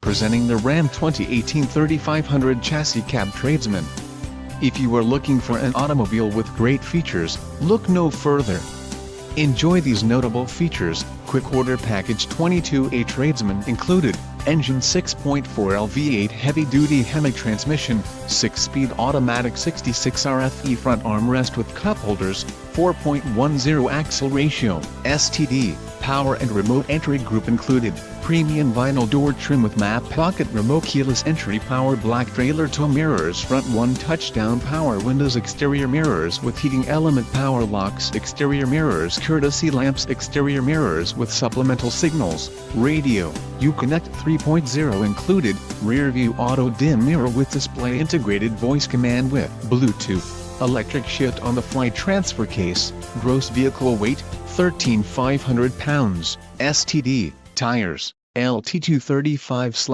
presenting the Ram 2018 3500 Chassis Cab Tradesman. If you are looking for an automobile with great features, look no further. Enjoy these notable features: quick order package 22A Tradesman included, engine 6.4 L V8 heavy-duty Hemi transmission, 6-speed automatic 66 RFE front armrest with cup holders, 4.10 axle ratio, STD, power and remote entry group included, premium vinyl door trim with map pocket remote keyless entry power black trailer tow mirrors front 1 touchdown power windows exterior mirrors with heating element power locks exterior mirrors courtesy lamps exterior mirrors with supplemental signals, radio, Uconnect 3.0 included, rear view auto dim mirror with display integrated voice command with Bluetooth, electric shift on the fly transfer case, gross vehicle weight, 13,500 pounds, STD, tires, LT235/.